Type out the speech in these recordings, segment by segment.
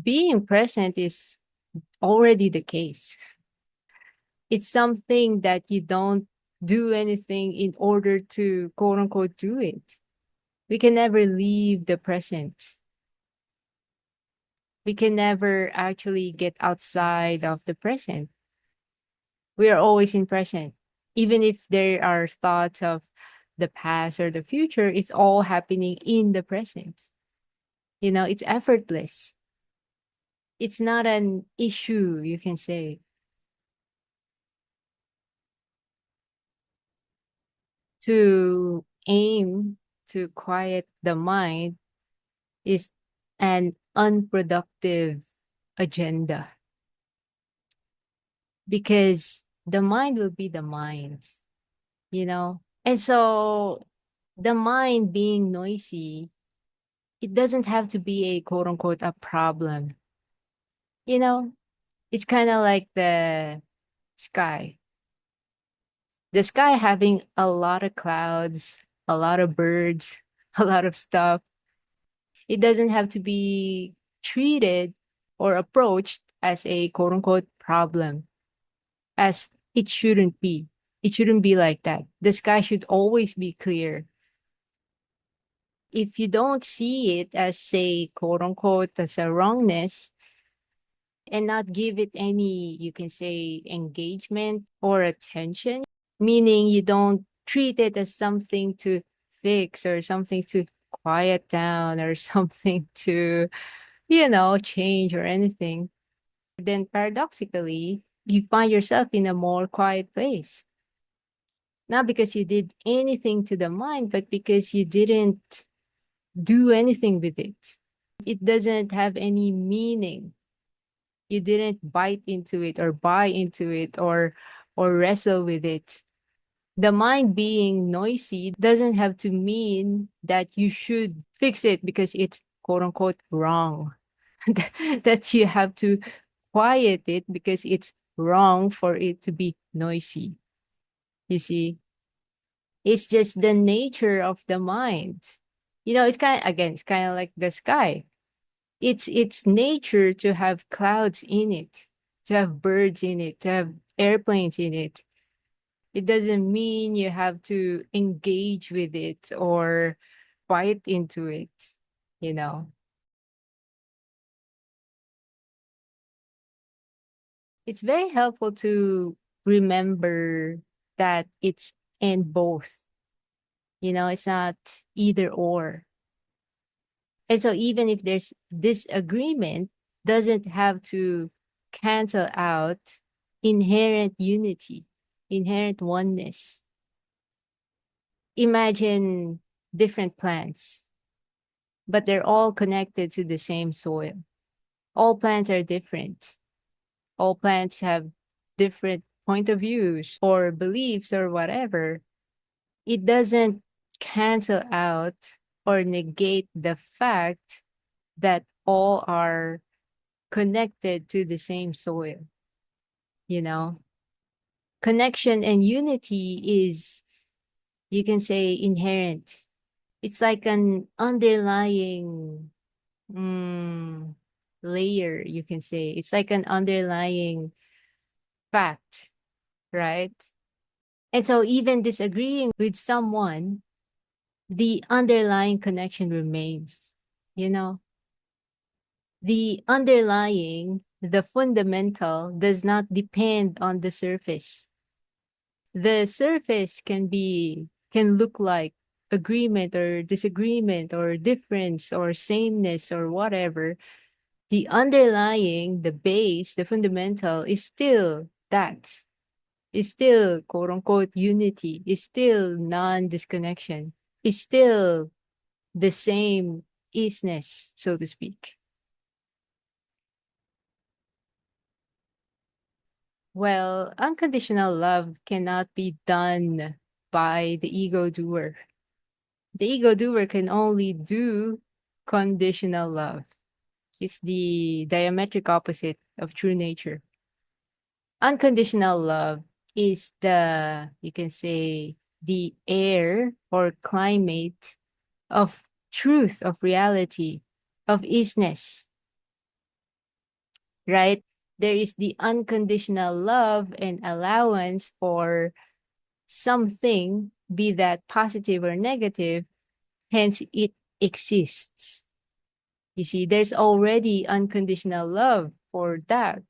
being present is already the case. It's something that you don't do anything in order to quote unquote do it. We can never leave the present. We can never actually get outside of the present. We are always in present. Even if there are thoughts of the past or the future, it's all happening in the present. It's effortless. It's not an issue, you can say. To aim to quiet the mind is an unproductive agenda because the mind will be the mind, you know? And so the mind being noisy, it doesn't have to be a quote unquote a problem. You know, it's kind of like sky. The sky having a lot of clouds, a lot of birds, a lot of stuff. It doesn't have to be treated or approached as a quote unquote problem, as it shouldn't be. It shouldn't be like that. The sky should always be clear. If you don't see it as, say, quote unquote, as a wrongness and not give it any, you can say, engagement or attention, meaning you don't treat it as something to fix or something to quiet down or something to, change or anything, then paradoxically, you find yourself in a more quiet place. Not because you did anything to the mind, but because you didn't do anything with it. It doesn't have any meaning. You didn't bite into it or buy into it or wrestle with it. The mind being noisy doesn't have to mean that you should fix it because it's quote unquote wrong. That you have to quiet it because it's wrong for it to be noisy. You see, it's just the nature of the mind. It's kind of like the sky. It's nature to have clouds in it, to have birds in it, to have airplanes in it. It doesn't mean you have to engage with it or bite into it, you know. It's very helpful to remember that it's in both. It's not either or. And so even if there's disagreement, doesn't have to cancel out inherent unity, inherent oneness. Imagine different plants, but they're all connected to the same soil. All plants are different. All plants have different point of views or beliefs or whatever. It doesn't cancel out or negate the fact that all are connected to the same soil, you know? Connection and unity is, you can say, inherent. It's like an underlying mm, layer, you can say. It's like an underlying fact, right? And so, even disagreeing with someone, the underlying connection remains, you know? The fundamental does not depend on the surface. The surface can look like agreement or disagreement or difference or sameness or whatever. The underlying, the base, the fundamental is still that. Is still quote unquote unity, is still non-disconnection, is still the same isness, so to speak. Well, unconditional love cannot be done by the ego doer. The ego doer can only do conditional love. It's the diametric opposite of true nature. Unconditional love is you can say, the air or climate of truth, of reality, of isness. right? There is the unconditional love and allowance for something, be that positive or negative, hence it exists. You see, there's already unconditional love for that.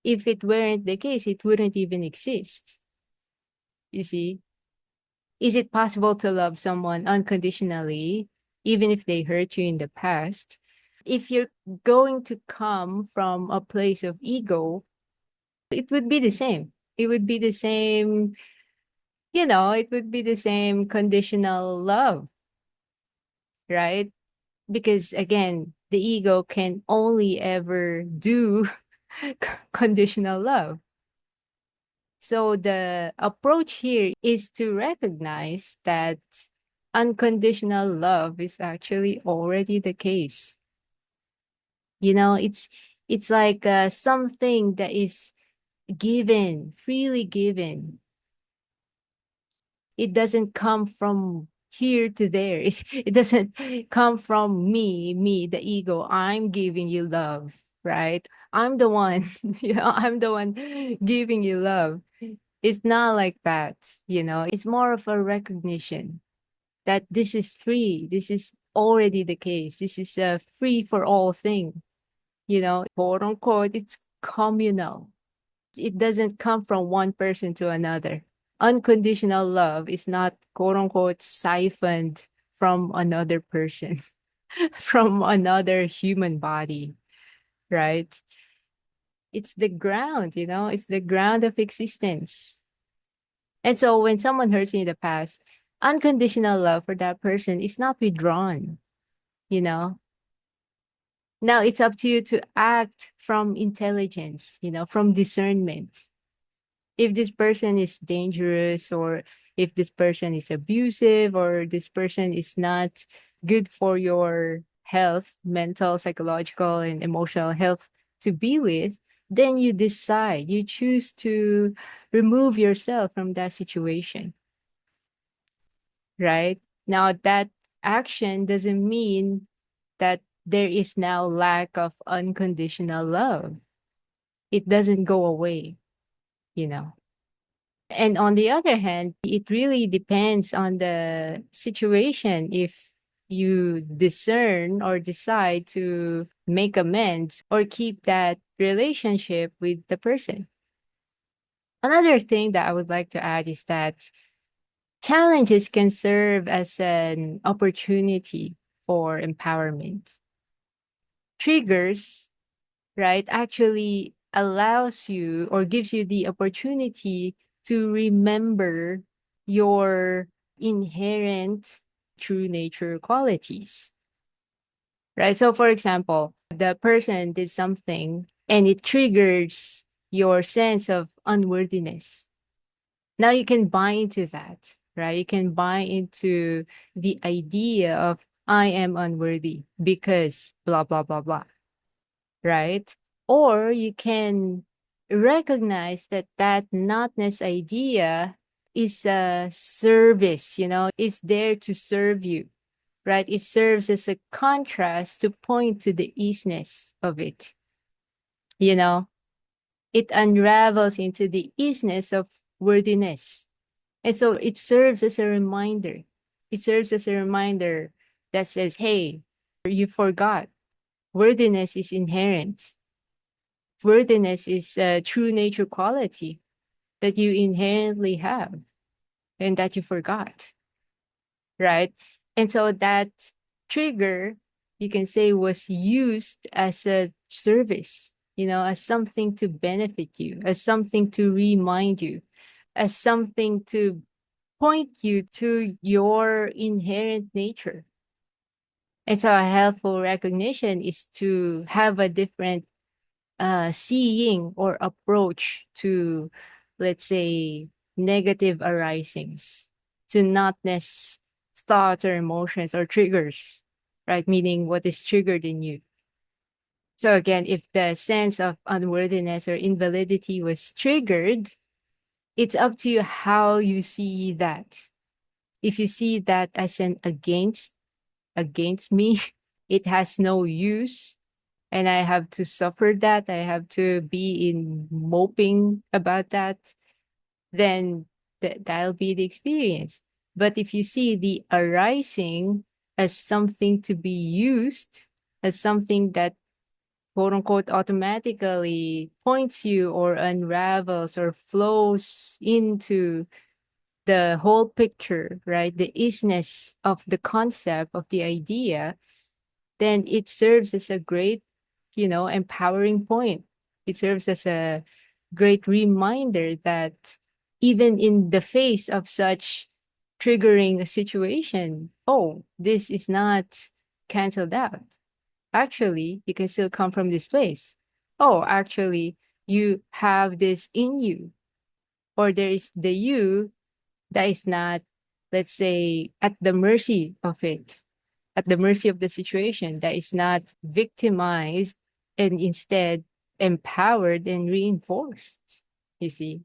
If it weren't the case, it wouldn't even exist. You see, is it possible to love someone unconditionally, even if they hurt you in the past? If you're going to come from a place of ego, it would be the same. It would be the same, it would be the same conditional love, right? Because again, the ego can only ever do conditional love. So the approach here is to recognize that unconditional love is actually already the case. It's like something that is given, freely given. It doesn't come from here to there. It doesn't come from me, the ego. I'm giving you love, right? I'm the one, I'm the one giving you love. It's not like that, it's more of a recognition that this is free. This is already the case. This is a free for all thing, quote unquote, it's communal. It doesn't come from one person to another. Unconditional love is not quote unquote siphoned from another person, from another human body, right? It's the ground, it's the ground of existence. And so when someone hurts you in the past, unconditional love for that person is not withdrawn, you know? Now it's up to you to act from intelligence, from discernment. If this person is dangerous, or if this person is abusive, or this person is not good for your health, mental, psychological, and emotional health to be with, then you decide, you choose to remove yourself from that situation, right? Now, that action doesn't mean that there is now lack of unconditional love. It doesn't go away, you know. And on the other hand, it really depends on the situation. If you discern or decide to make amends or keep that relationship with the person. Another thing that I would like to add is that challenges can serve as an opportunity for empowerment. Triggers, right, actually allows you or gives you the opportunity to remember your inherent true nature qualities, right? So, for example, the person did something and it triggers your sense of unworthiness. Now you can buy into that, right? You can buy into the idea of I am unworthy because blah, blah, blah, blah, right? Or you can recognize that that notness idea is a service, is there to serve you, right? It serves as a contrast to point to the easiness of it, you know? It unravels into the easiness of worthiness. And so it serves as a reminder. It serves as a reminder that says, hey, you forgot. Worthiness is inherent. Worthiness is a true nature quality that you inherently have and that you forgot, right? And so that trigger, you can say, was used as a service, as something to benefit you, as something to remind you, as something to point you to your inherent nature. And so a helpful recognition is to have a different seeing or approach to, let's say, negative arisings, to notness thoughts or emotions or triggers, right? Meaning what is triggered in you. So again, if the sense of unworthiness or invalidity was triggered, it's up to you how you see that. If you see that as an against me, it has no use, and I have to suffer that, I have to be in moping about that, then that'll be the experience. But if you see the arising as something to be used, as something that quote unquote automatically points you or unravels or flows into the whole picture, right? The isness of the concept of the idea, then it serves as a great, empowering point. It serves as a great reminder that even in the face of such triggering a situation, oh, this is not canceled out. Actually, you can still come from this place. Oh, actually, you have this in you, or there is the you that is not, let's say, at the mercy of it, at the mercy of the situation, that is not victimized and instead empowered and reinforced. You see?